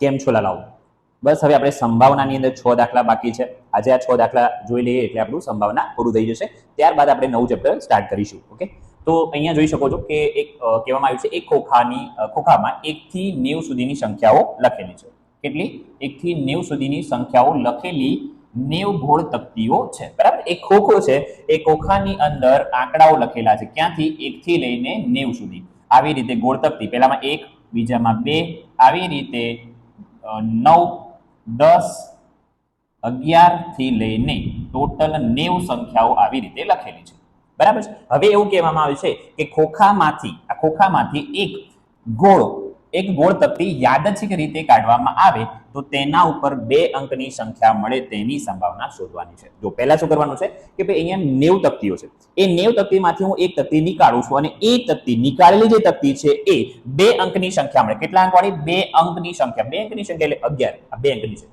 કેમ છો લાલાઓ? બસ હવે આપણે સંભાવનાની અંદર 6 દાખલા બાકી છે. આજે આ 6 દાખલા જોઈ લઈએ એટલે આપણું સંભાવના પૂરું થઈ જશે. ત્યારબાદ આપણે નવું ચેપ્ટર સ્ટાર્ટ કરીશું. ઓકે, તો અહીંયા જોઈ શકો છો કે એક કહેવામાં આવ્યું છે એક ખોખામાં 1 થી 90 સુધીની સંખ્યાઓ લખેલી છે. કેટલી? 1 થી 90 સુધીની સંખ્યાઓ લખેલી 90 ગોળ તકતીઓ છે. બરાબર, એક ખોખો છે, એ ખોખાની અંદર આંકડાઓ લખેલા છે. ક્યાંથી? 1 થી લઈને 90 સુધી. આવી રીતે ગોળ તકતી, પહેલામાં 1, બીજામાં 2, આવી રીતે 9, 10, 11 થી લઈને ટોટલ 90 સંખ્યાઓ આવી રીતે લખેલી છે. બરાબર છે. હવે એવું કહેવામાં આવે છે કે ખોખામાંથી એક ગોળ તકતી યાદચ્છિક રીતે કાઢવામાં આવે તો તેના ઉપર 2 અંકની સંખ્યા મળે તેની સંભાવના શોધવાની છે. જો પહેલા શું કરવાનું છે કે ભાઈ અહીંયા 90 તકતીઓ છે. એ 90 તકતીમાંથી હું એક તકતી નીકાળું છું અને એ તકતી, નીકાળેલી જે તકતી છે એ 2 અંકની સંખ્યા મળે. કેટલા અંક વાળી? 2 અંકની સંખ્યા. 2 અંકની સંખ્યા એટલે 11. આ 2 અંકની છે.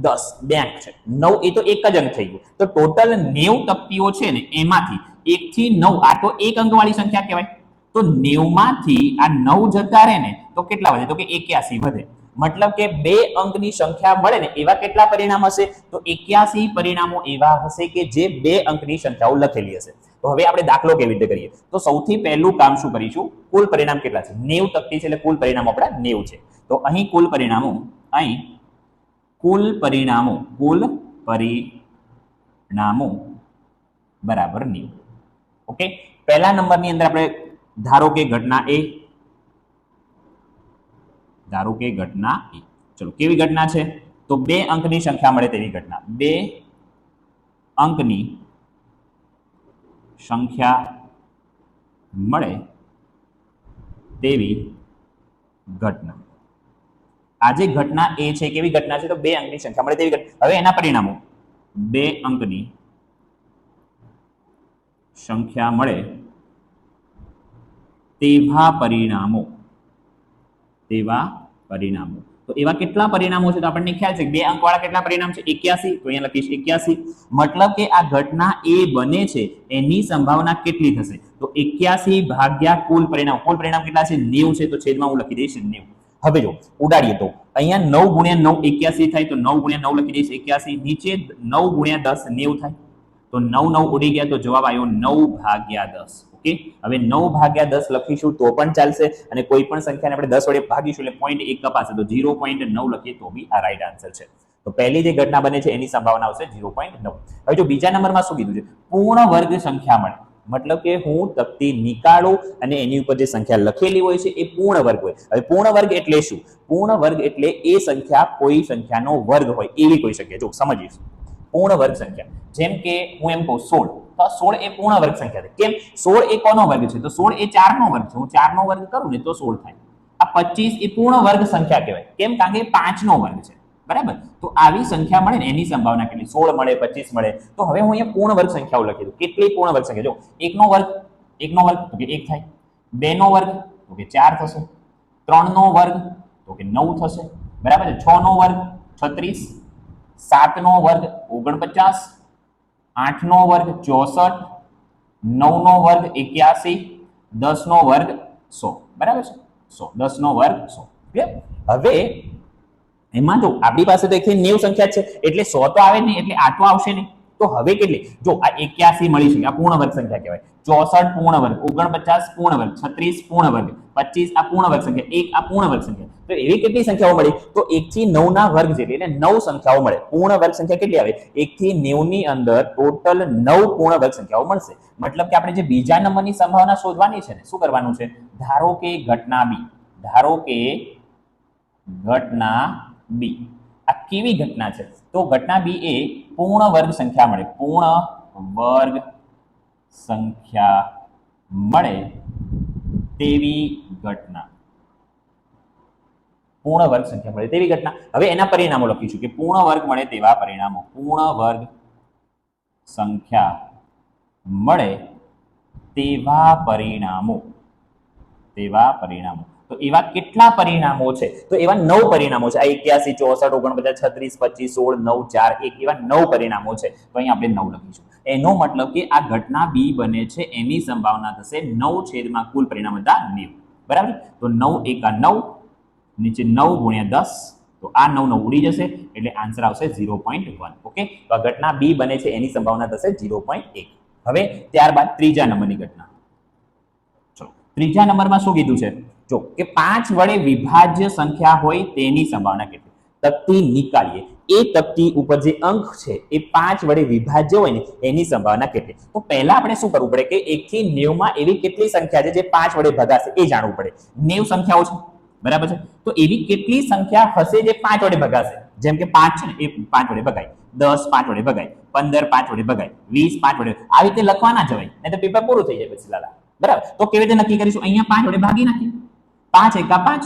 10 2 અંક છે. 9 એ તો એક જ અંક થઈ ગયો. તો ટોટલ 90 તકતીઓ છે ને એમાંથી 1 થી 9 આ તો એક અંક વાળી સંખ્યા કહેવાય. તો 90 માંથી આ 9 જતા રહે ને તો કેટલા વધે? તો કે 81 વધે. મતલબ કે 2 અંકની સંખ્યા મળે ને એવા કેટલા પરિણામ હશે? તો 81 પરિણામો એવા હશે કે જે 2 અંકની સંખ્યાઓ લખેલી હશે. તો હવે આપણે દાખલો કેવી રીતે કરીએ? તો સૌથી પહેલું કામ શું કરીશું? કુલ પરિણામ કેટલા છે? 90 તકતી છે એટલે કુલ પરિણામો આપણા 90 છે. તો અહીં કુલ પરિણામો બરાબર 90. ઓકે, પહેલા નંબરની અંદર આપણે ધારો કે ઘટના A. ચલો, કેવી ઘટના છે? તો 2 અંકની સંખ્યા મળે તેવી ઘટના. 2 અંકની સંખ્યા મળે તેવી ઘટના. આ જે ઘટના A છે કેવી ઘટના છે? તો 2 અંકની સંખ્યા મળે તેવી ઘટના. હવે એના પરિણામો 2 અંકની સંખ્યા મળે તેવા પરિણામો. તો એવા કેટલા પરિણામો છે? તો આપણને ખ્યાલ છે 2 અંક વાળા કેટલા પરિણામ છે? 81. તો અહીંયા લખીશ 81. મતલબ કે આ ઘટના A બને છે એની સંભાવના કેટલી થશે? તો 81 ભાગ્યા કુલ પરિણામ. કુલ પરિણામ કેટલા છે? 90 છે. તો છેદમાં હું લખી દઈશ 90. હવે જો ઉડાડીએ તો અહીંયા 9 ગુણ્યા 9 81 થાય. તો 9 ગુણ્યા 9 લખી દઈશ 81. નીચે 9 ગુણ્યા 10 90 થાય. તો 9 ઉડી ગયા તો જવાબ આવ્યો 9 ભાગ્યા 10. ઓકે, હવે 9 ભાગ્યા 10 લખીશું તો પણ ચાલશે અને કોઈ પણ સંખ્યાને આપણે 10 વડે ભાગીશું એટલે 0.1 કપાશે. તો 0.9 લખીએ તો બી આ રાઈટ આન્સર છે. તો પહેલી જે ઘટના બને છે એની સંભાવના આવશે 0.9. હવે જો બીજા નંબરમાં શું કીધું છે? પૂર્ણ વર્ગ સંખ્યા મળે. મતલબ કે હું તકતી નીકાળું અને એની ઉપર જે સંખ્યા લખેલી હોય છે એ પૂર્ણ વર્ગ હોય. હવે પૂર્ણ વર્ગ એટલે શું? પૂર્ણ વર્ગ એટલે એ સંખ્યા કોઈ સંખ્યાનો વર્ગ હોય એવી કોઈ સંખ્યા. જો સમજીશું, પૂર્ણ વર્ગ સંખ્યા જેમ કે હું એમ કહું 16, તો 16 એ પૂર્ણ વર્ગ સંખ્યા છે. કેમ? 16 એ કોનો વર્ગ છે? તો 16 એ 4 નો વર્ગ છે. હું 4 નો વર્ગ કરું ને તો 16 થાય. આ 25 એ પૂર્ણ વર્ગ સંખ્યા કહેવાય. કેમ? કારણ કે 5 નો વર્ગ છે. બરાબર, તો આવી સંખ્યા મળે ને એની સંભાવના કેટલી? 16 મળે, 25 મળે. તો હવે હું અહીંયા પૂર્ણ વર્ગ સંખ્યાઓ લખી દઉં. કેટલી પૂર્ણ વર્ગ સંખ્યા? જો 1 નો વર્ગ તો કે 1 થાય. 2 નો વર્ગ તો કે 4 થશે. 3 નો વર્ગ તો કે 9 થશે. બરાબર છે. 6 નો વર્ગ 36, 7 નો વર્ગ 49, 8 નો વર્ગ 64, 9 નો વર્ગ 81, 10 નો વર્ગ 100. બરાબર છે, 100. 10 નો વર્ગ 100. હવે એમાં જો આપણી પાસે તો 1 થી 90 સંખ્યા છે એટલે 100 તો આવે નહીં, એટલે આ તો આવશે નહીં. તો હવે કેટલી? જો આ 81 મળી છે, આ પૂર્ણ વર્ગ સંખ્યા કહેવાય. 64 પૂર્ણ વર્ગ, 49 પૂર્ણ વર્ગ, 36 પૂર્ણ વર્ગ, 25 આ પૂર્ણ વર્ગ સંખ્યા, 1 આ પૂર્ણ વર્ગ સંખ્યા. તો એવી કેટલી સંખ્યાઓ મળી? તો 1 થી 9 ના વર્ગ જેટલી, એટલે 9 સંખ્યાઓ મળે. પૂર્ણ વર્ગ સંખ્યા કેટલી આવે? 1 થી 90 ની અંદર ટોટલ 9 પૂર્ણ વર્ગ સંખ્યાઓ મળશે. મતલબ કે આપણે જે બીજા નંબરની સંભાવના શોધવાની છે ને, શું કરવાનું છે? ધારો કે ઘટના B. આ કેવી ઘટના છે? તો ઘટના B એ પૂર્ણ વર્ગ સંખ્યા મળે. પૂર્ણ વર્ગ સંખ્યા મળે તેવી ઘટના. પૂર્ણ વર્ગ સંખ્યા મળે તેવી ઘટના. હવે એના પરિણામો લખીશું કે પૂર્ણ વર્ગ મળે તેવા પરિણામો. પૂર્ણ વર્ગ સંખ્યા મળે તેવા પરિણામો. તો એવા કેટલા પરિણામો છે? તો એવા 9 પરિણામો છે. આ 81, 64, 49, 36, 25, 16, 9, 4, 1 એવા 9 પરિણામો છે. તો અહીં આપણે 9 લખીશું. એનો મતલબ કે આ ઘટના B બને છે એની સંભાવના થશે 9 છેદમાં કુલ પરિણામ હતા 90. બરાબર? તો 9 એકા 9, નીચે 9 ગુણ્યા 10, તો આ 9 9 ઉડી જશે એટલે આન્સર આવશે 0.1. ઓકે, તો આ ઘટના બી બને છે એની સંભાવના થશે 0.1. હવે ત્યારબાદ ત્રીજા નંબરની ઘટના. ચલો ત્રીજા નંબરમાં શું કીધું છે? જો કે 5 વડે વિભાજ્ય સંખ્યા હોય તેની સંભાવના કેટલી? તકતી નીકાળીએ. એ તકતી ઉપર જે અંક છે એ 5 વડે વિભાજ્ય હોય ને એની સંભાવના કેટલી? તો પહેલા આપણે શું કરવું પડે કે 1 થી 90 માં એવી કેટલી સંખ્યા છે જે 5 વડે ભગાશે એ જાણવું પડે. 90 સંખ્યાઓ છે, બરાબર છે? તો એવી કેટલી સંખ્યા હશે જે 5 વડે ભગાશે? જેમ કે 5 છે ને એ 5 વડે ભગાય, 10 5 વડે ભગાય, 15 5 વડે ભગાય, 20 5 વડે. આવી રીતે લખવા ના જવાય, નહીં તો પેપર પૂરું થઈ જાય પછી લાલા. બરાબર? તો કેવી રીતે નક્કી કરીશું? અહીંયા 5 વડે ભાગી નાખીએ. 5 એકા 5.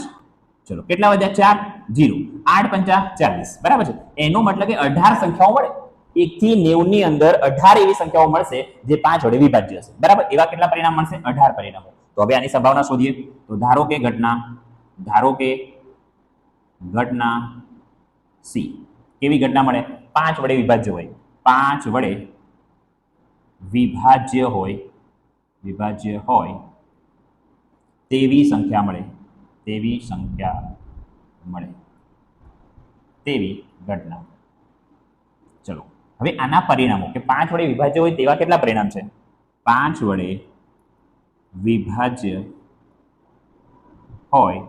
ચલો કેટલા વધ્યા? 4 0 8 પંચા 40. બરાબર છે? એનો મતલબ કે 18 સંખ્યાઓ મળે. 1 થી 90 ની અંદર 18 એવી સંખ્યાઓ મળશે જે 5 વડે વિભાજ્ય હશે. બરાબર? એવા કેટલા પરિણામ મળશે? 18 પરિણામો. તો હવે આની સંભાવના શોધીએ. તો ધારો કે ઘટના સી કેવી ઘટના મળે? 5 વડે વિભાજ્ય હોય. 5 વડે વિભાજ્ય હોય તેવી સંખ્યા મળે. તેવી ઘટના. ચલો હવે આના પરિણામો કે 5 વડે વિભાજ્ય હોય તેવા કેટલા પરિણામ છે? 5 વડે વિભાજ્ય હોય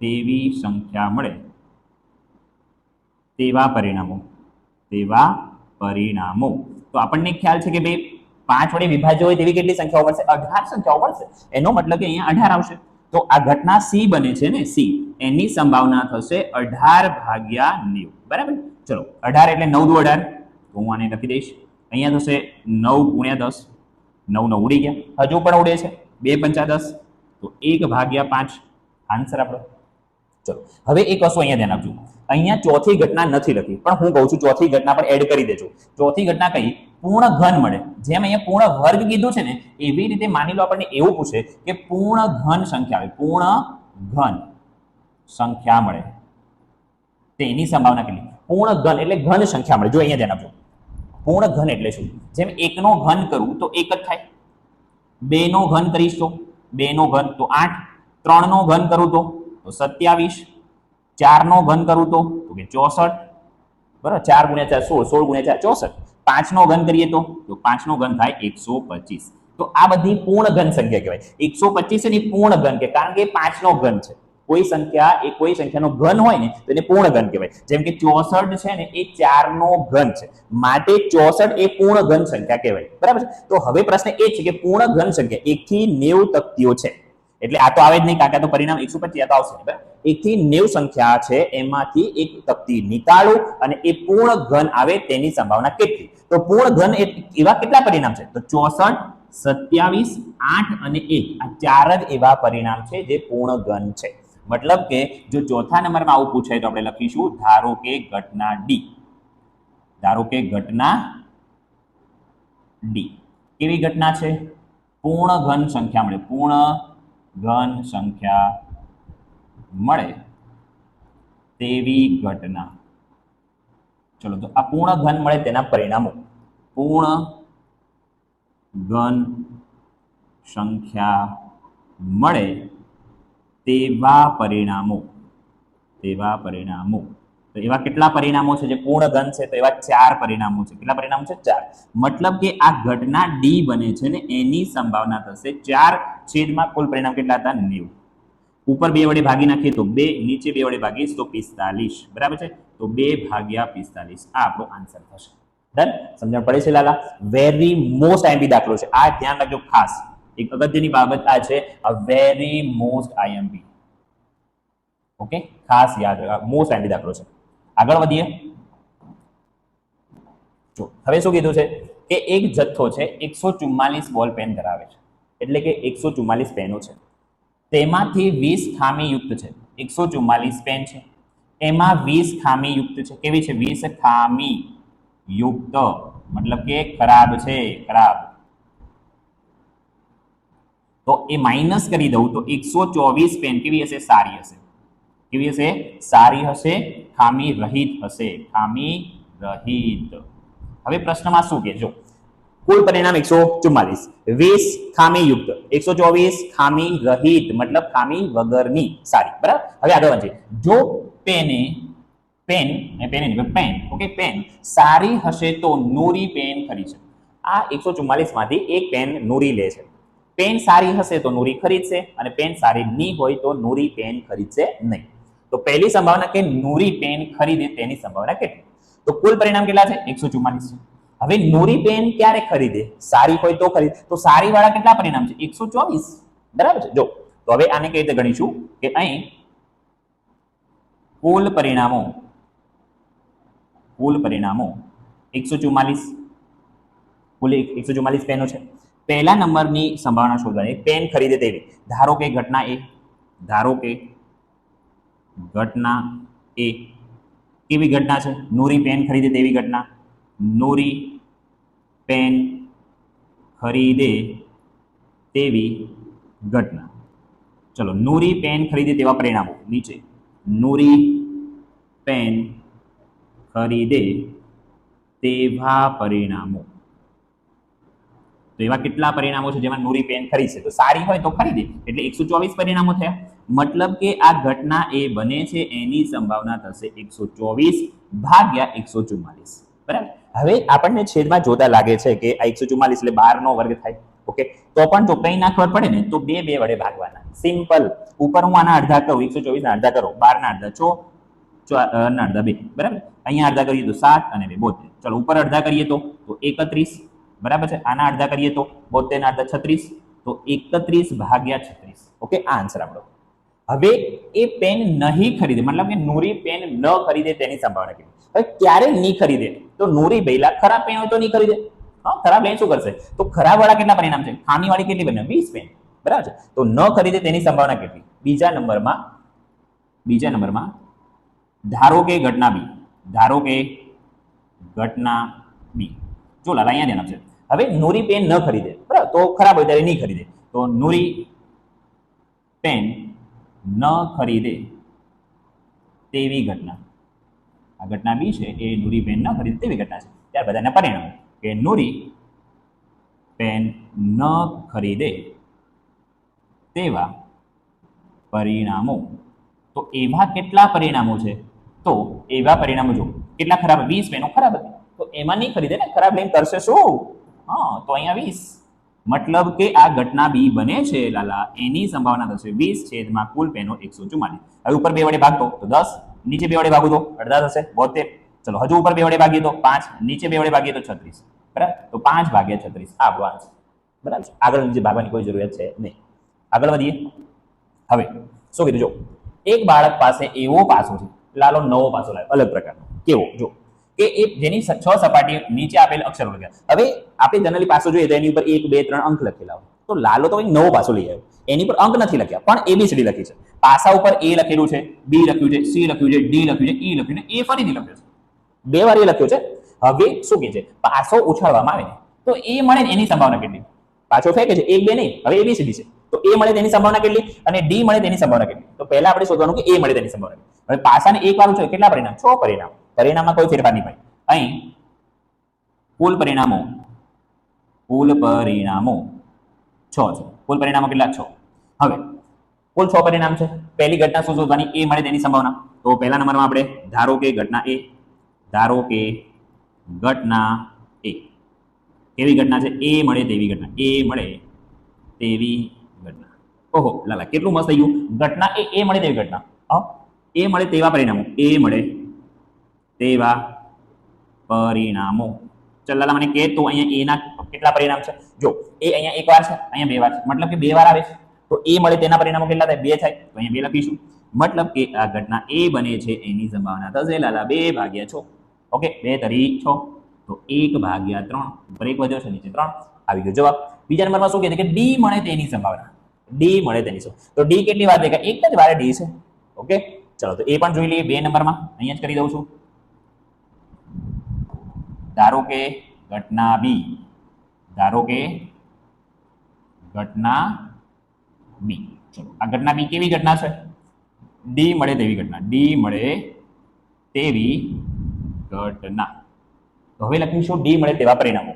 તેવી સંખ્યા મળે તેવા પરિણામો. તો આપણને ખ્યાલ છે કે ભાઈ 5 વડે વિભાજ્ય હોય તેવી કેટલી સંખ્યાઓ મળશે? 18 સંખ્યાઓ મળશે. એનો મતલબ કે અહીંયા 18 આવશે. તો આ ઘટના સી બને છે ને, સી, એની સંભાવના થશે 18/90. બરાબર? ચલો 18 એટલે 9 દુ 18. તો હું આને લખી દઈશ. અહીંયા થશે 9 × 10. 9 9 ઉડી ગયા. હજુ પણ ઉડે છે. 2 પંચા 10. તો 1/5 આન્સર આપણો. ચલો હવે એક વસ્તુ અહીંયા ધ્યાન આપજો. અહીંયા ચોથી ઘટના નથી લખી, પણ હું કહું છું ચોથી ઘટના પણ એડ કરી દેજો. ચોથી ઘટના કઈ? પૂર્ણ ઘન મળે. જેમ અહીંયા પૂર્ણ વર્ગ કીધું છે ને, એવી રીતે માની લો આપણને એવું પૂછે કે પૂર્ણ ઘન સંખ્યા આવે. પૂર્ણ ઘન સંખ્યા મળે તેની સંભાવના કેટલી? પૂર્ણ ઘન એટલે ઘન સંખ્યા મળે. જો અહીંયા ધ્યાન આપજો. પૂર્ણ ઘન એટલે શું? જેમ 1 નો ઘન કરું તો 1 જ થાય. 2 નો ઘન કરીશ તો 2 નો ઘન તો 8. 3 નો ઘન કરું તો 27. 4 નો ઘન કરું તો કે 64. બરાબર? 4 × 4 16, 16 × 4 64. 5 નો ઘન કરીએ તો 5 નો ઘન થાય 125. તો આ બધી પૂર્ણ ઘન સંખ્યા કહેવાય. 125 એની પૂર્ણ ઘન કે કારણ કે 5 નો ઘન છે. કોઈ સંખ્યાનો ઘન હોય ને તો એને પૂર્ણ ઘન કહેવાય. જેમ કે 64 છે ને એ 4 નો ઘન છે, માટે 64 એ પૂર્ણ ઘન સંખ્યા કહેવાય. બરાબર છે? તો હવે પ્રશ્ન એ છે કે પૂર્ણ ઘન સંખ્યા 1 થી 90 તકતીઓ છે. એટલે આ તો આવે જ નહીં, કાકા તો પરિણામ 125 આ તો આવશે. બરાબર? 1 થી 90 સંખ્યા છે, એમાંથી એક તકતી નીકાળો અને એ પૂર્ણ ઘન આવે તેની સંભાવના કેટલી? તો પૂર્ણ ઘન એવા કેટલા પરિણામ છે? તો 64, 27, 8 અને 1 આ 4 જ એવા પરિણામ છે જે પૂર્ણ ઘન છે. મતલબ કે જો ચોથા નંબરમાં આવું પૂછાય તો આપણે લખીશું ધારો કે ઘટના ડી. કેવી ઘટના છે? પૂર્ણ ઘન સંખ્યા મળે. પૂર્ણ ઘન સંખ્યા મળે તેવી ઘટના. ચલો તો આ પૂર્ણ ઘન મળે તેના પરિણામો. પૂર્ણ ઘન સંખ્યા મળે તેવા પરિણામો. તો એવા કેટલા પરિણામો છે જે પૂર્ણ ઘન છે? તો એવા 4 પરિણામો છે. કેટલા પરિણામો છે? 4. મતલબ કે આ ઘટના ડી બને છે ને એની સંભાવના થશે 4/, કુલ પરિણામ કેટલા હતા? 90. ઉપર 2 વડે ભાગી નાખીએ તો 2, નીચે 2 વડે ભાગીએ તો 45. બરાબર છે? તો 2/45 આ આપણો આન્સર થશે. ડન? સમજણ પડે છે લાલા? વેરી મોસ્ટ આઈએમપી દાખલો છે આ, ધ્યાન રાખજો ખાસ. એક અગત્યની બાબત આ છે, a very most IMP. Okay, ખાસ યાદ રાખો, મોસ્ટ આઈએમપી દાખલો છે. આગળ વધીએ. જો હવે શું કીધું છે કે એક જથ્થો છે 144 બોલ પેન ધરાવે છે, એટલે કે 144 પેનો છે. તેમાંથી 20 ખામીયુક્ત છે. 144 પેન છે, એમાં 20 ખામીયુક્ત છે. કેવી છે? 20 ખામીયુક્ત, મતલબ કે ખરાબ છે, ખરાબ. તો એ માઇનસ કરી દઉં તો 124 પેન કેવી હશે? સારી હશે. કેવી હશે? સારી હશે, ખામી રહિત હશે. ખામી રહિત. હવે પ્રશ્નમાં શું કે જો કુલ પરિણામ 144, 20 ખામીયુક્ત, 124 ખામી રહિત મતલબ ખામી વગરની સારી. બરાબર. હવે આગળ વધીએ. જો પેન ઓકે પેન સારી હશે તો નૂરી પેન ખરીદશે. આ 144 માંથી એક પેન નૂરી લે છે. પેન સારી હશે તો નૂરી ખરીદશે અને પેન સારી નહીં હોય તો નૂરી પેન ખરીદશે નહીં. તો પહેલી સંભાવના કે નૂરી પેન ખરીદે તેની સંભાવના કેટલી? તો કુલ પરિણામ કેટલા છે? 144 છે. હવે નૂરી પેન ક્યારે ખરીદે? સારી હોય તો ખરીદે. તો સારી વાળા કેટલા પરિણામ છે? 124. બરાબર છે. જો તો હવે આને કઈ રીતે ગણીશું કે અહીં કુલ પરિણામો 144, કુલ 144 પેનો છે. પહેલા નંબરની સંભાવના શોધવાની, પેન ખરીદે તેવી. ધારો કે ઘટના એ કેવી ઘટના છે? નૂરી પેન ખરીદે તેવી ઘટના. નૂરી પેન ખરીદે તેવી ઘટના. ચલો, નૂરી પેન ખરીદે તેવા પરિણામો નીચે. નૂરી પેન ખરીદે તેવા પરિણામો. તો એવા કેટલા પરિણામો છે જેમાં નૂરી પેન ખરીદશે? તો સારી હોય તો ખરીદે એટલે 124 પરિણામો થયા. મતલબ કે આ ઘટના એ બને છે એની સંભાવના થશે 124 ભાગ્યા 144. બરાબર. હવે આપણને છેદમાં જોતા લાગે છે કે આ 144 એટલે 12 નો વર્ગ થાય. ઓકે, તો પણ જો કંઈ ના ખબર પડે ને તો બે વડે ભાગવાના. સિમ્પલ. ઉપર હું આના અડધા કરું, 124 ના અડધા કરો, 12 ના અડધા 4 ના અડધા 2. બરાબર. અહીંયા અડધા કરીએ તો 7 અને 2 72. ચલો, ઉપર અડધા કરીએ તો 31. બરાબર છે. આના અડધા કરીએ તો 72 ના અડધા 36. તો 31 ભાગ્યા 36. ઓકે, આ આન્સર આપણો. હવે એ પેન નહીં ખરીદે મતલબ કે નૂરી પેન ન ખરીદે તેની સંભાવના કેટલી? હવે ક્યારે નહીં ખરીદે? તો નૂરી ભઈલા ખરાબ પેન હોય તો નહીં ખરીદે. હા, ખરાબ લઈને શું કરશે? તો ખરાબ વાળા કેટલા પરિણામ છે? ખામી વાળી કેટલી બને? 20 પેન. બરાબર છે. તો ન ખરીદે તેની સંભાવના કેટલી? બીજા નંબરમાં ધારો કે ઘટના બી. જો લાલા અહીંયા ધ્યાન આપશે. હવે નૂરી પેન ન ખરીદે, બરાબર, તો ખરાબ હોય ત્યારે નહીં ખરીદે. તો નૂરી પેન ન ખરીદે તેવી ઘટના. આ ઘટના બી છે એ નૂરી પેન ન ખરીદે તેવી ઘટના છે. ત્યાર બધાના પરિણામો કે નૂરી પેન ન ખરીદે તેવા પરિણામો. તો એવા કેટલા પરિણામો છે? તો એવા પરિણામો જો કેટલા ખરાબ? 20 પેનો ખરાબ હતી. તો એમાં નહીં ખરીદે ને, ખરાબ લઈને કરશે શું? હા, તો અહીંયા 20. મતલબ કે આ ઘટના બી બને છે લાલા એની સંભાવના થશે 20 છેદમાં કુલ પેનો 144. હવે ઉપર 2 વડે ભાગતો તો 10, નીચે 2 વડે ભાગું તો અડધા થશે 72. ચલો, હજુ ઉપર 2 વડે ભાગીએ તો 5, નીચે 2 વડે ભાગીએ તો 36. બરાબર. તો 5 ભાગ્યા 36 આ આપણો આન્સર. બરાબર. આગળ નીચે ભાગવાની કોઈ જરૂરિયાત છે નહીં. આગળ વધીએ. હવે શું કીધું? જો એક બાળક પાસે એવો પાસો છે, લાલો નવો પાસો લાવ્યો અલગ પ્રકારનો. કેવો? જો કે એ જેની 6 સપાટી નીચે આપેલ અક્ષરો લખ્યા. હવે આપણે જનરલી પાસો જોઈએ તો એની ઉપર 1 2 3 અંક લખેલા હોય. તો લાલો તો નવો પાસો લઈ આવ્યો. એની પર અંક નથી લખ્યા પણ એબીસીડી લખી છે. પાસા ઉપર એ લખેલું છે, બી લખ્યું છે, સી લખ્યું છે, ડી લખ્યું છે, ઈ લખ્યું છે, એ ફરીથી લખ્યું છે. 2 વાર એ લખ્યું છે. હવે શું કહે છે? પાસો ઉછાળવામાં આવે ને તો એ મળે ને એની સંભાવના કેટલી? પાછો ફેંકે છે 1 2 નહીં, હવે એબીસીડી છે. તો એ મળે તેની સંભાવના કેટલી અને ડી મળે તેની સંભાવના કેટલી? તો પહેલા આપણે શોધવાનું કે એ મળે તેની સંભાવના કેટલી. હવે પાસાને એક વાર ઉછાળે કેટલા પરિણામ? 6 પરિણામ. પરિણામમાં કોઈ ફેરફાર નહીં ભાઈ. અહીં કુલ પરિણામો 6 છે. કુલ પરિણામો કેટલા? 6. હવે કુલ 6 પરિણામ છે. પહેલી ઘટના શું શોધવાની? એ મળે તેની સંભાવના. તો પહેલા નંબરમાં આપણે ધારો કે ઘટના એ. કેવી ઘટના છે? એ મળે તેવી ઘટના. ઓહો લાલા, કેટલું મસ્ત થઈ ગયું. ઘટના એ મળે તેવી ઘટના. એ મળે તેવા પરિણામો. ચાલ લાલા મને કે તો અહીંયા એના કેટલા પરિણામ છે? જો એ અહીંયા એક વાર છે, અહીંયા 2 વાર છે. મતલબ કે 2 વાર આવે છે. તો એ મળે તેના પરિણામો કેટલા થાય? 2 થાય. તો અહીંયા 2 લખીશું. મતલબ કે આ ઘટના એ બને છે એની સંભાવના થશે લાલા 2 ભાગ્યા 6. ઓકે, 2 તરી 6. તો 1 ભાગ્યા 3. ઉપર 1 વધ્યો છે, નીચે 3. આવી ગયો જવાબ. બીજા નંબરમાં શું કહે છે કે ડી મળે તેની સંભાવના. તો ડી કેટલી વાર દેખાય? એક જ વાર ડી છે. ઓકે, ચલો તો એ પણ જોઈ લઈએ 2 નંબરમાં. અહીંયા જ કરી દઉં છું. ધારો કે ઘટના બી. ચલો, આ ઘટના બી કેવી ઘટના છે? ડી મળે તેવી ઘટના. તો હવે લખીશું ડી મળે તેવા પરિણામો.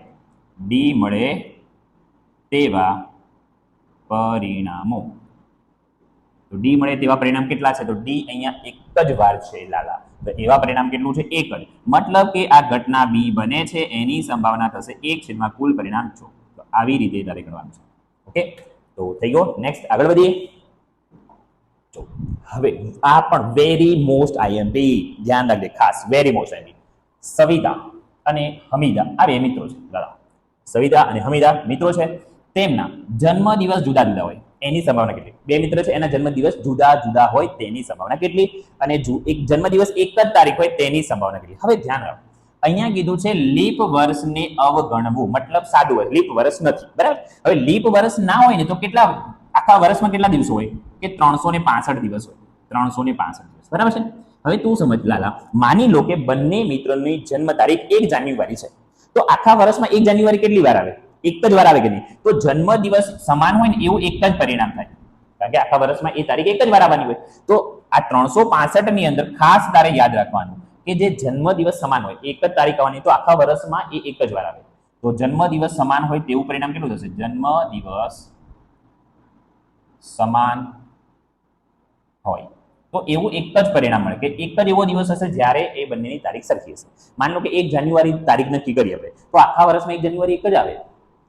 ડી મળે તેવા પરિણામો. તો ડી મળે તેવા પરિણામ કેટલા છે? તો ડી અહીંયા એક જ વાર છે લાલા. તો એવા પરિણામ કેટલું છે? એક જ. મતલબ કે આ ઘટના બી બને છે એની સંભાવના થશે 1 કુલ પરિણામ 4. તો આવી રીતે તારે કરવાનું છે. ઓકે, તો થઈ ગયો. નેક્સ્ટ આગળ વધીએ. જો હવે આ પણ વેરી મોસ્ટ આઈએમપી, ધ્યાન રાખજે ખાસ, વેરી મોસ્ટ આઈએમપી. સવિતા અને હમીદા આ બે મિત્રો છે દાદા. સવિતા અને હમીદા મિત્રો છે, તેમના જન્મદિવસ જુદા જુદા હોય એની સંભાવના કેટલી? બે મિત્ર છે, એના જન્મદિવસ જુદા જુદા હોય તેની સંભાવના કેટલી? અને એક જન્મદિવસ એક જ તારીખ હોય તેની સંભાવના કેટલી? હવે ધ્યાન રાખો, અહીંયા કીધું છે લીપ વર્ષને અવગણવું, મતલબ સાદું હોય, લીપ વર્ષ નથી, બરાબર? હવે લીપ વર્ષ ના હોય ને તો કેટલા આખા વર્ષમાં કેટલા દિવસો હોય? કે 365 દિવસ હોય, 365 દિવસ, બરાબર છે? હવે તું સમજ લાલા, માની લો કે બંને મિત્રોની જન્મ તારીખ 1 જાન્યુઆરી છે, તો આખા વર્ષમાં 1 જાન્યુઆરી કેટલી વાર આવે? એક જ વાર આવે કે નહીં? તો જન્મ દિવસ સમાન હોય ને એવું એક જ પરિણામ થાય, કારણ કે આખા વર્ષમાં એ તારીખ એક જ વાર આવવાની હોય. તો આ 365 ની અંદર ખાસ તારે યાદ રાખવાનું કે જે જન્મ દિવસ સમાન હોય, એક જ તારીખ આવવાની, તો આખા વર્ષમાં એ એક જ વાર આવે. તો જન્મ દિવસ સમાન હોય તેવું પરિણામ કેટલું થશે? જન્મ દિવસ સમાન હોય તો એવું એક જ પરિણામ મળે કે એક જ એવો દિવસ હશે જ્યારે એ બંનેની તારીખ સરખી હશે. માની લો કે 1 જાન્યુઆરી તારીખ નક્કી કરી આપણે, તો આખા વર્ષમાં 1 જાન્યુઆરી એક જ આવે.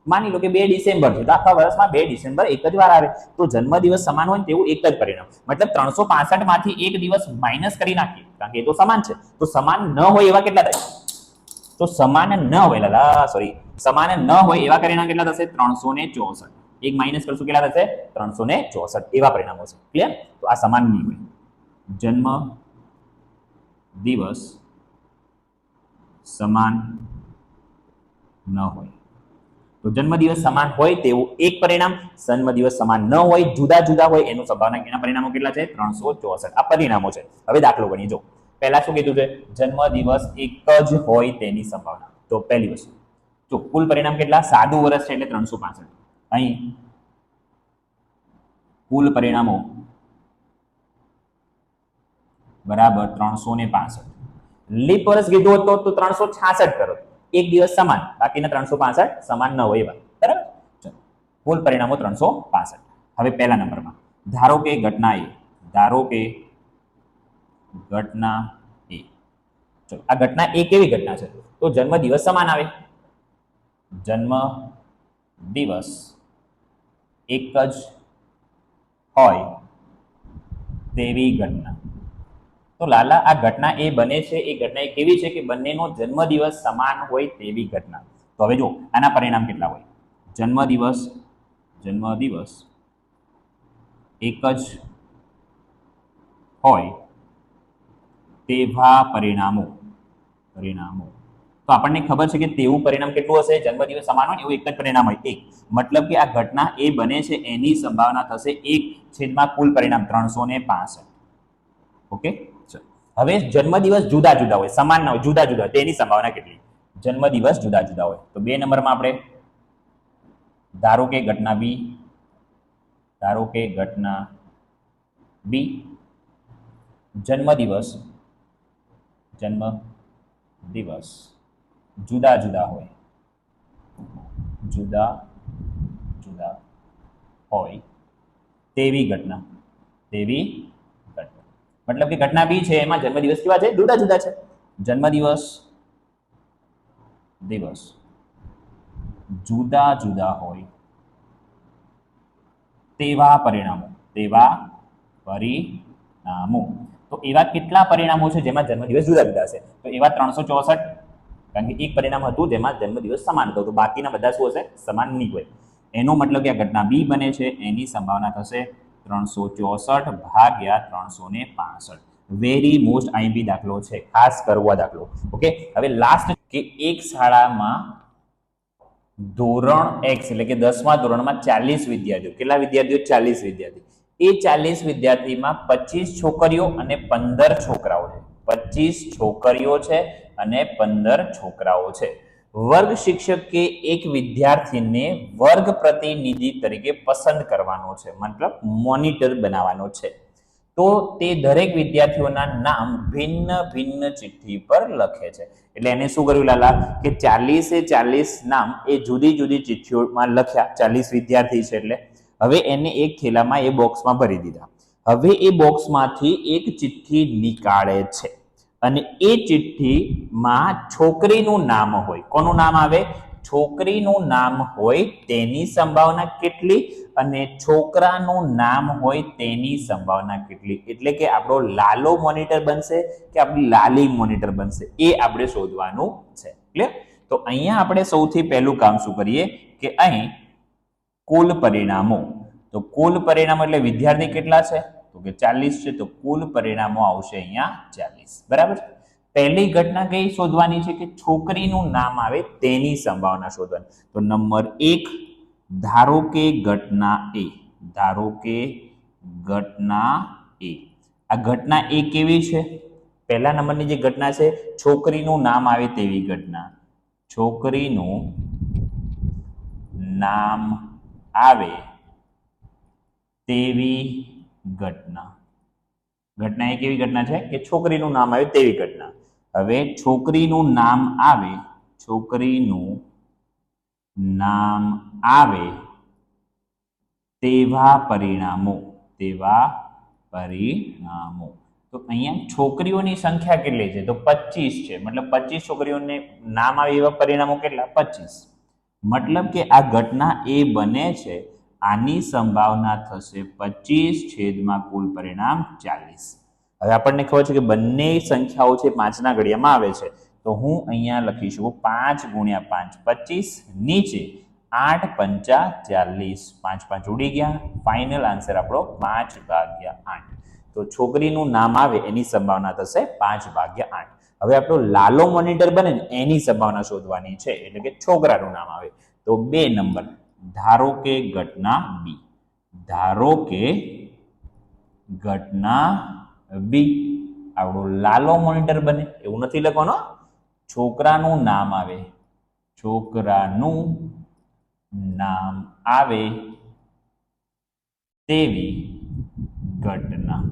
માની લો કે 2 ડિસેમ્બર છે, તો આખા વર્ષમાં 2 ડિસેમ્બર એક જ વાર આવે. તો જન્મ દિવસ સમાન હોય તેવું એક જ પરિણામ, મતલબ 365 માંથી એક દિવસ માઇનસ કરી નાખીએ, કારણ કે એ તો સમાન છે. તો સમાન ન હોય એવા કેટલા થાય? તો સમાન ન હોય લાલા, સોરી, સમાન ન હોય એવા પરિણામ કેટલા થશે? 364. એક માઇનસ કરશું કેટલા થશે? 364 એવા પરિણામો છે. ક્લિયર? તો આ સમાન નહીં હોય. જન્મ દિવસ સમાન ન હોય તો જન્મદિવસ સમાન હોય તેવું એક પરિણામ, જન્મદિવસ સમાન ન હોય, જુદા જુદા હોય એનું સંભાવના, એના પરિણામો કેટલા છે? 364. આ પરિણામો છે. હવે દાખલો ગણીએ. જો પહેલા શું કીધું છે? જન્મદિવસ એક જ હોય તેની સંભાવના. તો પહેલી વસ્તુ, જો કુલ પરિણામ કેટલા? સાદું વર્ષ છે એટલે 365. અહીં કુલ પરિણામો બરાબર 365. લીપ વર્ષ કીધું હતો તો 366 કરો, એક દિવસ સમાન, બાકીના 365 સમાન ન હોય એવા, બરાબર? ચલો, કુલ પરિણામો 365. હવે પહેલા નંબરમાં ધારો કે ઘટના એ, ધારો કે ઘટના એ, ચલો આ ઘટના એ કેવી ઘટના છે? તો જન્મ દિવસ સમાન આવે, જન્મ દિવસ એક જ હોય તેવી ઘટના. તો લાલા આ ઘટના એ બને છે, એ ઘટના એ કેવી છે કે બંનેનો જન્મદિવસ સમાન હોય તેવી ઘટના. તો હવે જો આના પરિણામ કેટલા હોય? જન્મદિવસ એક જ હોય તેવા પરિણામો. તો આપણને ખબર છે કે તેવું પરિણામ કેટલું હશે? જન્મદિવસ સમાન હોય એવું એક જ પરિણામ હોય, 1. મતલબ કે આ ઘટના એ બને છે એની સંભાવના થશે 1 કુલ પરિણામ 365. ઓકે, હવે જન્મદિવસ જુદા જુદા હોય, સમાન ના હોય, જુદા જુદા હોય તેની સંભાવના કેટલી? જન્મદિવસ જુદા જુદા હોય તો 2 નંબરમાં આપણે ધારો કે ઘટના બી, જન્મદિવસ જુદા જુદા હોય તેવી ઘટના. મતલબ કે ઘટના બી છે એમાં જન્મદિવસ કેવા છે? જુદા જુદા છે. જન્મદિવસ જુદા જુદા હોય તેવા પરિણામો. તો એવા કેટલા પરિણામો છે જેમાં જન્મદિવસ જુદા જુદા છે? તો એવા 364, કારણ કે એક પરિણામ હતું જેમાં જન્મદિવસ સમાન હતો, તો બાકીના બધા શું હશે? સમાન નહીં હોય. એનો મતલબ કે આ ઘટના બી બને છે એની સંભાવના થશે 364 ભાગ્યા 365. વેરી મોસ્ટ આઈએમપી દાખલો છે, ખાસ કરવો દાખલો. ઓકે, હવે લાસ્ટ કે એક શાળામાં ધોરણ X એટલે કે 10મા ધોરણમાં 40 વિદ્યાર્થીઓ. કેટલા વિદ્યાર્થીઓ? 40 વિદ્યાર્થી. એ 40 વિદ્યાર્થીમાં 25 છોકરીઓ અને 15 છોકરાઓ છે. 25 છોકરીઓ છે અને 15 છોકરાઓ છે. વર્ગ શિક્ષકે એક વિદ્યાર્થીને વર્ગ પ્રતિનિધિ તરીકે પસંદ કરવાનો છે, મતલબ મોનિટર બનાવવાનો છે. તો તે દરેક વિદ્યાર્થીઓના નામ ભિન્ન ભિન્ન ચિઠ્ઠી પર લખે છે. એટલે એને શું કર્યું લાલા કે 40 નામ એ જુદી જુદી ચિઠ્ઠીઓમાં લખ્યા. 40 વિદ્યાર્થી છે એટલે હવે એને એક થેલામાં એ બોક્સમાં ભરી દીધા. હવે એ બોક્સમાંથી એક ચિઠ્ઠી નીકાળે છે અને એ ચિઠ્ઠીમાં છોકરીનું નામ હોય. કોનું નામ આવે? છોકરીનું નામ હોય તેની સંભાવના કેટલી અને છોકરાનું નામ હોય તેની સંભાવના કેટલી. એટલે કે આપણો લાલો મોનિટર બનશે કે આપણી લાલી મોનિટર બનશે એ આપણે શોધવાનું છે. ક્લિયર? તો અહીંયા આપણે સૌથી પહેલું કામ શું કરીએ કે અહીં કુલ પરિણામો. તો કુલ પરિણામો એટલે વિદ્યાર્થી કેટલા છે તો કે 40 છે. તો કુલ પરિણામો આવશે અહીંયા 40. બરાબર. પહેલી ઘટના કઈ શોધવાની છે કે છોકરીનું નામ આવે તેની સંભાવના શોધવાની. તો નંબર 1 ધારો કે ઘટના એ. ધારો કે ઘટના એ. આ ઘટના એ કેવી છે? પહેલા નંબરની જે ઘટના છે છોકરીનું નામ આવે તેવી ઘટના. છોકરીનું નામ આવે તેવી ઘટના. ઘટના એ કેવી ઘટના છે કે છોકરીનું નામ આવે તેવી ઘટના. હવે છોકરીનું નામ આવે, છોકરીનું નામ આવે તેવા પરિણામો. તેવા પરિણામો. તો અહીંયા છોકરીઓની સંખ્યા કેટલી છે? તો 25 છે. મતલબ 25 છોકરીઓને નામ આવે એવા પરિણામો કેટલા? 25. મતલબ કે આ ઘટના એ બને છે. આની સંભાવના થશે 25 / કુલ પરિણામ 40. હવે આપણને ખબર છે કે બંને સંખ્યાઓ છે 5ના ઘડિયામાં આવે છે. તો હું અહીંયા લખીશું 5 × 5 25 નીચે 8 × 5 40. 5 5 ઉડી ગયા. ફાઇનલ આન્સર આપણો 5/8. તો છોકરીનું નામ આવે એની સંભાવના થશે 5/8. હવે આપણો લાલો મોનિટર બને ને એની સંભાવના શોધવાની છે. એટલે કે છોકરાનું નામ આવે. તો 2 નંબર ધારો કે ઘટના બી. ધારો કે ઘટના બી આપણો લાલો મોનિટર બને એવું નથી લખવાનો. છોકરાનું નામ આવે, છોકરાનું નામ આવે તેવી ઘટના.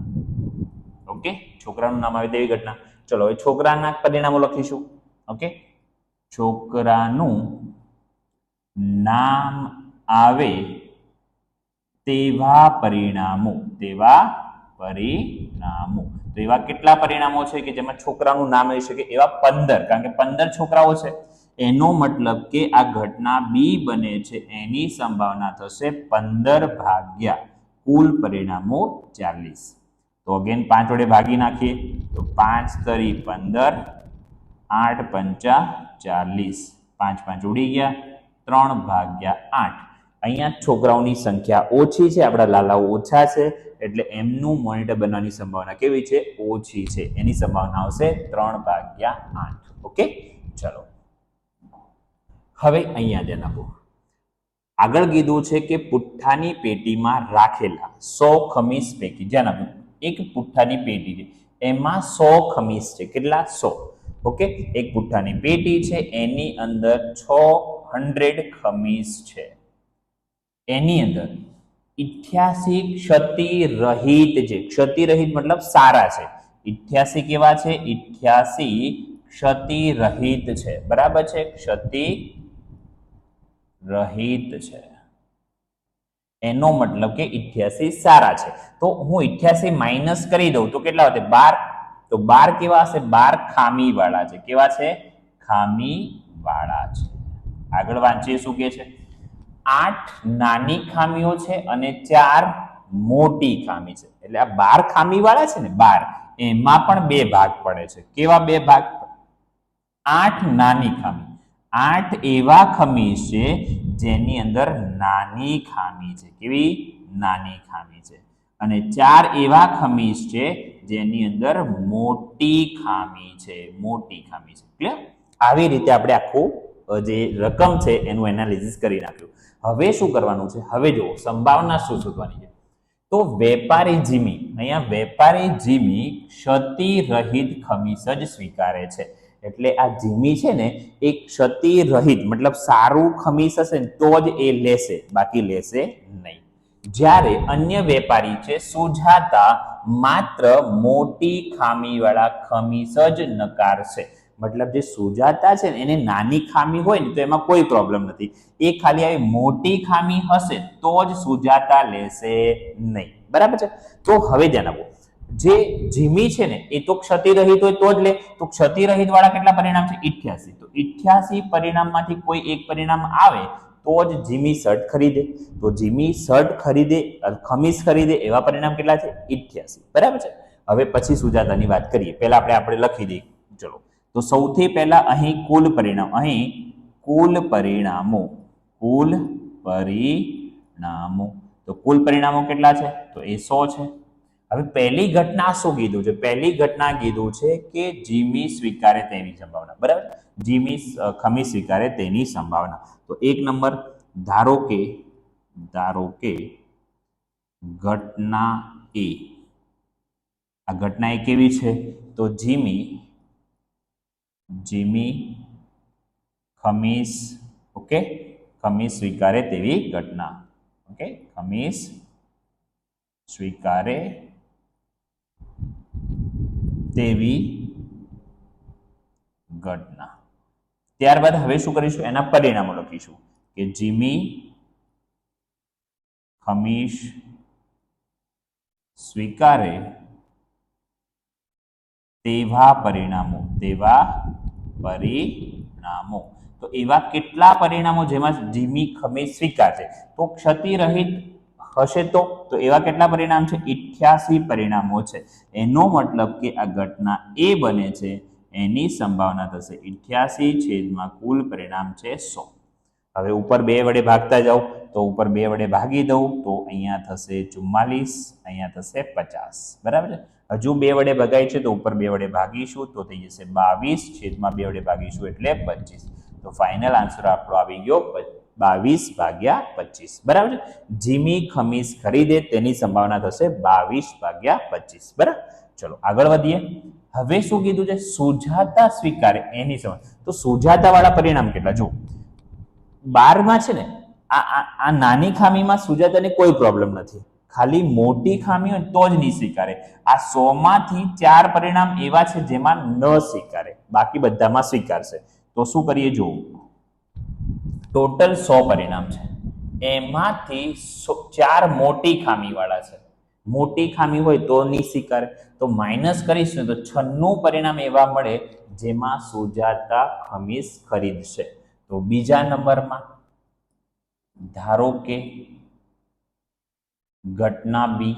ઓકે, છોકરાનું નામ આવે તેવી ઘટના. ચલો હવે છોકરાના પરિણામો લખીશું. ઓકે, છોકરાનું નામ આવે તેવા પરિણામો. તેવા પરિણામો. તો એવા કેટલા પરિણામો છે કે જેમાં છોકરાનું નામ આવી શકે? એવા 15. કારણ કે 15 છોકરાઓ છે. એનો મતલબ કે આ ઘટના બી બને છે એની સંભાવના થશે 15 / કુલ પરિણામો 40. તો અગેન 5 વડે ભાગી નાખીએ તો 5 × 3 = 15, 8 × 5 = 40. 5 5 ઉડી ગયા. 3/8. અહીંયા છોકરાઓની સંખ્યા ઓછી છે, આપણા લાલાઓ ઓછા છે, એટલે એમનું મોનિટર બનવાની સંભાવના કેવી છે? ઓછી છે. એની સંભાવના આવશે 3/8. ઓકે, ચલો હવે અહીંયા ધ્યાન આપો. આગળ કીધું છે કે પુઠ્ઠાની પેટીમાં રાખેલા 100 ખમીસ પૈકી, ધ્યાન આપો, એક પુઠ્ઠાની પેટી છે એમાં 100 ખમીસ છે. કેટલા? 100. ઓકે, એક પુઠ્ઠાની પેટી છે એની અંદર 600 ખમીસ છે. એની અંદર 88 ક્ષતિરહિત છે. ક્ષતિરહિત મતલબ સારા છે. 88 કેવા છે? 88 ક્ષતિરહિત છે. બરાબર છે? ક્ષતિરહિત છે એનો મતલબ કે 88 સારા છે. તો હું 88 માઇનસ કરી દઉં તો કેટલા વધે? 12. તો 12 કેવા હશે? 12 ખામી વાળા છે. કેવા છે? ખામી વાળા છે. આગળ વાંચીએ શું કે છે? 8 નાની ખામીઓ છે અને 4 મોટી ખામી છે. એટલે આ 12 ખામી વાળા છે ને, 12 એમાં પણ 2 ભાગ પડે છે. કેવા 2 ભાગ? 8 નાની ખામી. 8 એવા ખમીસ છે જેની અંદર નાની ખામી છે. કેવી? નાની ખામી છે. અને 4 એવા ખમીસ છે જેની અંદર મોટી ખામી છે. મોટી ખામી છે. ક્લિયર? આવી રીતે આપણે આખું જે રકમ છે એનું એનાલિસિસ કરી નાખ્યું. હવે શું કરવાનું છે? હવે જુઓ સંભાવના શું શોધવાની છે. તો વેપારી જીમી, અહીંયા વેપારી જીમી ક્ષતિરહિત ખમીસ જ સ્વીકારે છે. એટલે આ જીમી છે ને એ ક્ષતિરહિત મતલબ સારું ખમીસ હશે ને તો જ એ લેશે, બાકી લેશે નહીં. જ્યારે અન્ય વેપારી છે સુજાતા માત્ર મોટી ખામીવાળા ખમીસ જ નકારશે. મતલબ જે સુજાતા છે ને એને નાની ખામી હોય ને તો એમાં કોઈ પ્રોબ્લેમ નથી, એ ખાલી આવી મોટી ખામી હશે તો જ સુજાતા લેશે નહીં. બરાબર છે. તો હવે ધ્યાન આપો, જે જીમી છે ને એ તો ક્ષતિરહિત હોય તો જ લે. તો ક્ષતિરહિત વાળા કેટલા પરિણામ છે? 88. તો 88 પરિણામમાંથી કોઈ એક પરિણામ આવે તો જ જીમી શર્ટ ખરીદે. તો જીમી શર્ટ ખરીદે, ખમીસ ખરીદે એવા પરિણામ કેટલા છે? 88. બરાબર છે. હવે પછી સુજાતાની વાત કરીએ. પહેલા આપણે લખી દઈએ. ચલો, તો સૌથી પહેલા અહીં કુલ પરિણામ, તો કુલ પરિણામો કેટલા છે? તો એ 100 છે. હવે પહેલી ઘટના શું કીધું છે? પહેલી ઘટના કીધું છે કે જીમી સ્વીકારે તેની સંભાવના. બરાબર, જીમી ખમીસ સ્વીકારે તેની સંભાવના. તો 1 નંબર, ધારો કે ઘટના એ, આ ઘટના એ કેવી છે? તો જીમી ખમીસ, ઓકે, ખમીસ સ્વીકારે તેવી ઘટના. ઓકે, ખમીસ સ્વીકારે તેવી ઘટના. ત્યારબાદ હવે શું કરીશું? એના પરિણામો લખીશું કે જીમી ખમીસ સ્વીકારે તેવા પરિણામો. તો એવા કેટલા પરિણામો જેમાં જીમી ખમીસ સ્વીકારશે? તો ક્ષતિરહિત હશે તો એવા કેટલા પરિણામ છે? 88 પરિણામો છે. એનો મતલબ કે આ ઘટના એ બને છે એની સંભાવના થશે 88 કુલ પરિણામ છે 100. હવે ઉપર 2 વડે ભાગતા જાઓ તો ઉપર 2 વડે ભાગી દઉં તો અહીંયા થશે 44, અહીંયા થશે 50. બરાબર છે. હજુ 2 વડે ભગાય છે તો ઉપર 2 વડે ભાગીશું તો થઈ જશે 22, 2 વડે ભાગીશું એટલે 25. તો ફાઇનલ આન્સર આપણો આવી ગયો 22/25. બરાબર છે. જીમી ખમીસ ખરીદે તેની સંભાવના થશે 22/25. બરાબર. ચલો આગળ વધીએ. હવે શું કીધું છે? સુજાતા સ્વીકારે એની સંભાવના. તો સુજાતા વાળા પરિણામ કેટલા? જો 12 છે ને, આ નાની ખામીમાં સુજાતાને કોઈ પ્રોબ્લેમ નથી, ખાલી મોટી ખામી હોય તો જ નહીં સ્વીકારે. આ 100 માંથી 4 પરિણામ એવા છે જેમાં ન સ્વીકારે, બાકી બધામાં સ્વીકારશે. તો શું કરીએ? જો ટોટલ 100 પરિણામ છે, એમાંથી 4 મોટી ખામી વાળા છે. મોટી ખામી હોય તો નહીં સ્વીકારે. તો માઇનસ કરીશું તો 96 પરિણામ એવા મળે જેમાં સુજાતા ખમીસ ખરીદશે. તો બીજા નંબરમાં ધારો કે ઘટના બી,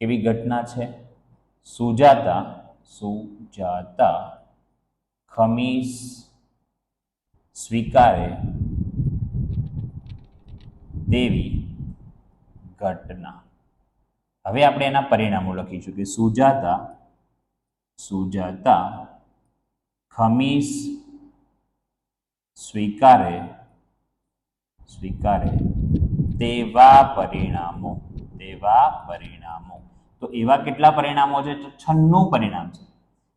એવી ઘટના છે સુજાતા ખમીસ સ્વીકારે તેવી ઘટના. હવે આપણે એના પરિણામો લખીશું કે સુજાતા ખમીસ સ્વીકારે તેવા પરિણામો. તો એવા કેટલા પરિણામો છે? તો 96 પરિણામ છે.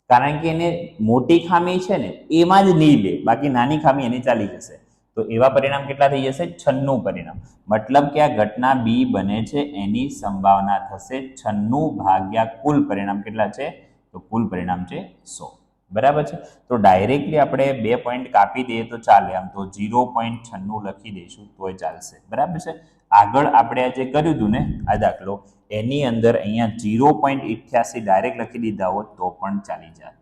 કારણ કે એને મોટી ખામી છે ને એમાં જ નહીં લે, બાકી નાની ખામી એની ચાલી જશે. તો એવા પરિણામ કેટલા થઈ જશે? 96 પરિણામ. મતલબ કે આ ઘટના બી બને છે એની સંભાવના થશે 96 કુલ પરિણામ કેટલા છે? તો કુલ પરિણામ છે 100. બરાબર છે. તો ડાયરેક્ટલી આપણે 2 પોઈન્ટ કાપી દઈએ તો ચાલે, આમ તો 0.96 લખી દઈશું તોય ચાલશે. બરાબર છે. આગળ આપણે જે કર્યું હતું ને આ દાખલો, એની અંદર અહીંયા 0.88 ડાયરેક્ટ લખી દીધા હોત તો પણ ચાલી જાત.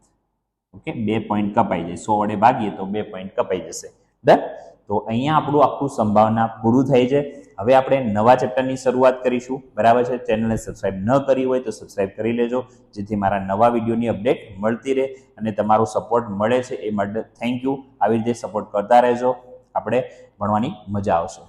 ઓકે, 2 પોઈન્ટ કપાઈ જાય. 100 વડે ભાગીએ તો 2 પોઈન્ટ કપાઈ જશે. ડન. તો અહીંયા આપણું આખું સંભાવના પૂરું થાય છે. હવે આપણે નવા ચેપ્ટરની શરૂઆત કરીશું. બરાબર છે. ચેનલને સબસ્ક્રાઇબ ન કરી હોય તો સબસ્ક્રાઇબ કરી લેજો, જેથી મારા નવા વિડીયોની અપડેટ મળતી રહે અને તમારો સપોર્ટ મળે છે એ માટે થેન્ક યુ. આવી રીતે સપોર્ટ કરતા રહેજો, આપણે ભણવાની મજા આવશે.